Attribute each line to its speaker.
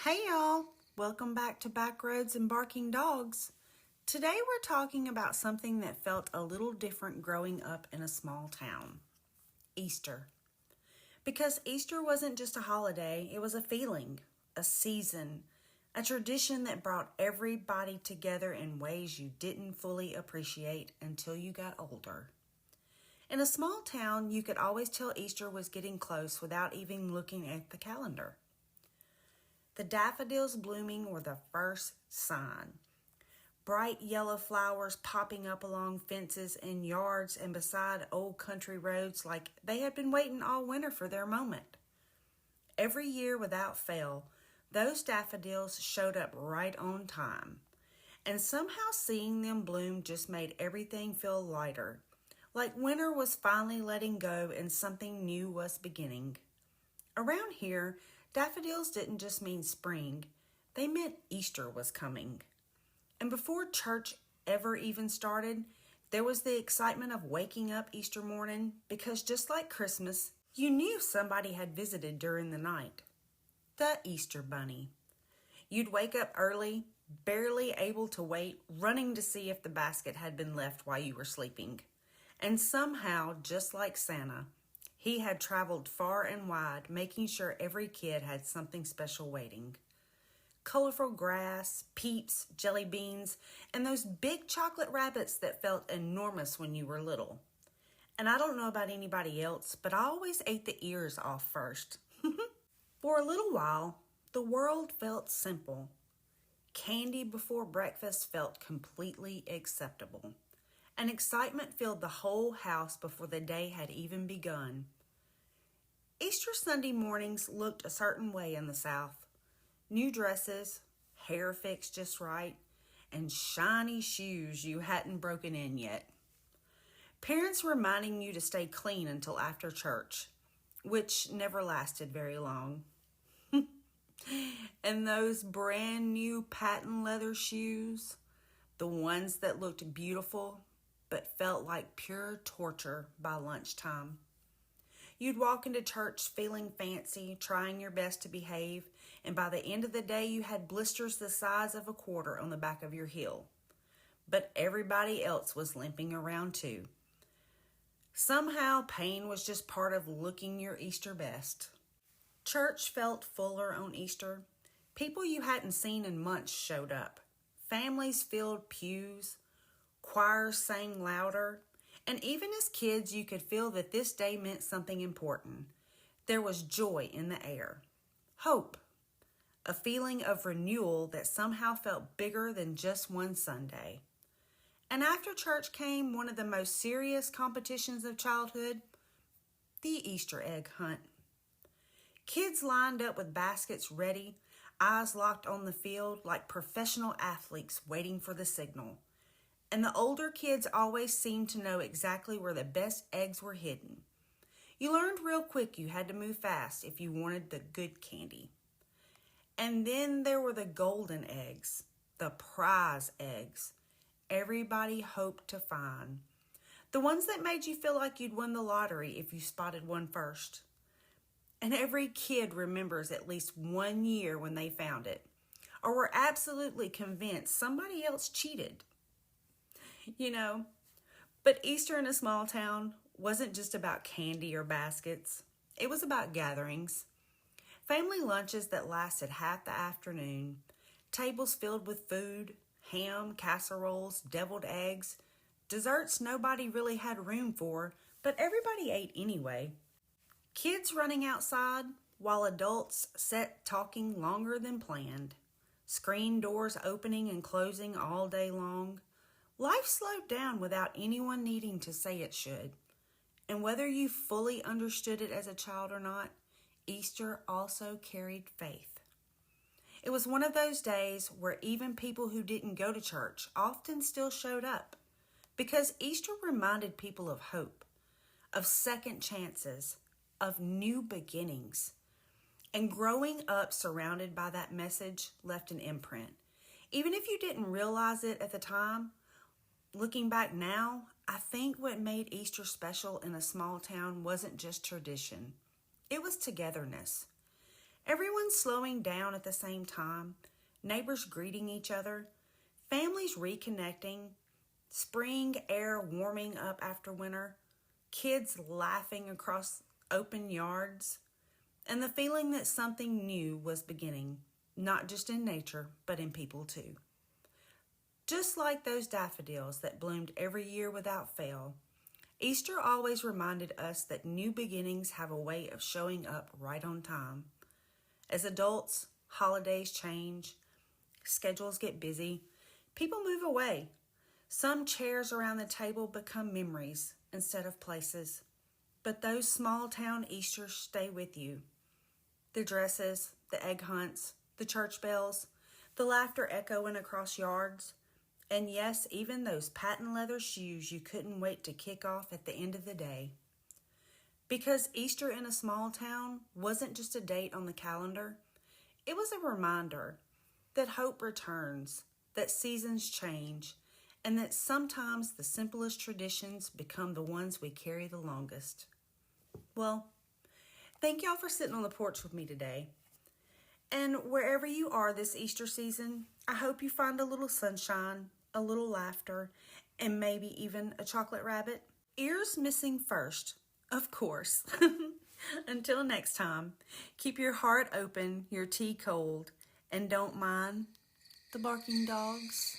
Speaker 1: Hey y'all, welcome back to Backroads and Barking Dogs. Today we're talking about something that felt a little different growing up in a small town. Easter. Because Easter wasn't just a holiday, it was a feeling, a season, a tradition that brought everybody together in ways you didn't fully appreciate until you got older. In a small town, you could always tell Easter was getting close without even looking at the calendar. The daffodils blooming were the first sign. Bright yellow flowers popping up along fences in yards and beside old country roads like they had been waiting all winter for their moment. Every year without fail, those daffodils showed up right on time. And somehow seeing them bloom just made everything feel lighter, like winter was finally letting go and something new was beginning. Around here, daffodils didn't just mean spring, they meant Easter was coming. And before church ever even started, there was the excitement of waking up Easter morning because just like Christmas, you knew somebody had visited during the night. The Easter Bunny. You'd wake up early, barely able to wait, running to see if the basket had been left while you were sleeping. And somehow, just like Santa, he had traveled far and wide, making sure every kid had something special waiting. Colorful grass, peeps, jelly beans, and those big chocolate rabbits that felt enormous when you were little. And I don't know about anybody else, but I always ate the ears off first. For a little while, the world felt simple. Candy before breakfast felt completely acceptable. And excitement filled the whole house before the day had even begun. Easter Sunday mornings looked a certain way in the South. New dresses, hair fixed just right, and shiny shoes you hadn't broken in yet. Parents reminding you to stay clean until after church, which never lasted very long. And those brand new patent leather shoes, the ones that looked beautiful but felt like pure torture by lunchtime. You'd walk into church feeling fancy, trying your best to behave, and by the end of the day you had blisters the size of a quarter on the back of your heel. But everybody else was limping around too. Somehow pain was just part of looking your Easter best. Church felt fuller on Easter. People you hadn't seen in months showed up. Families filled pews. Choirs sang louder, and even as kids you could feel that this day meant something important. There was joy in the air. Hope. A feeling of renewal that somehow felt bigger than just one Sunday. And after church came one of the most serious competitions of childhood, the Easter egg hunt. Kids lined up with baskets ready, eyes locked on the field like professional athletes waiting for the signal. And the older kids always seemed to know exactly where the best eggs were hidden. You learned real quick you had to move fast if you wanted the good candy. And then there were the golden eggs, the prize eggs, everybody hoped to find. The ones that made you feel like you'd won the lottery if you spotted one first. And every kid remembers at least 1 year when they found it, or were absolutely convinced somebody else cheated. But Easter in a small town wasn't just about candy or baskets. It was about gatherings. Family lunches that lasted half the afternoon. Tables filled with food, ham, casseroles, deviled eggs. Desserts nobody really had room for, but everybody ate anyway. Kids running outside while adults sat talking longer than planned. Screen doors opening and closing all day long. Life slowed down without anyone needing to say it should. And whether you fully understood it as a child or not, Easter also carried faith. It was one of those days where even people who didn't go to church often still showed up, because Easter reminded people of hope, of second chances, of new beginnings. And growing up surrounded by that message left an imprint. Even if you didn't realize it at the time, looking back now, I think what made Easter special in a small town wasn't just tradition. It was togetherness. Everyone slowing down at the same time, neighbors greeting each other, families reconnecting, spring air warming up after winter, kids laughing across open yards, and the feeling that something new was beginning, not just in nature, but in people too. Just like those daffodils that bloomed every year without fail, Easter always reminded us that new beginnings have a way of showing up right on time. As adults, holidays change, schedules get busy, people move away. Some chairs around the table become memories instead of places. But those small town Easters stay with you. The dresses, the egg hunts, the church bells, the laughter echoing across yards, and yes, even those patent leather shoes you couldn't wait to kick off at the end of the day. Because Easter in a small town wasn't just a date on the calendar, it was a reminder that hope returns, that seasons change, and that sometimes the simplest traditions become the ones we carry the longest. Well, thank y'all for sitting on the porch with me today. And wherever you are this Easter season, I hope you find a little sunshine, a little laughter, and maybe even a chocolate rabbit. Ears missing first, of course. Until next time, keep your heart open, your tea cold, and don't mind the barking dogs.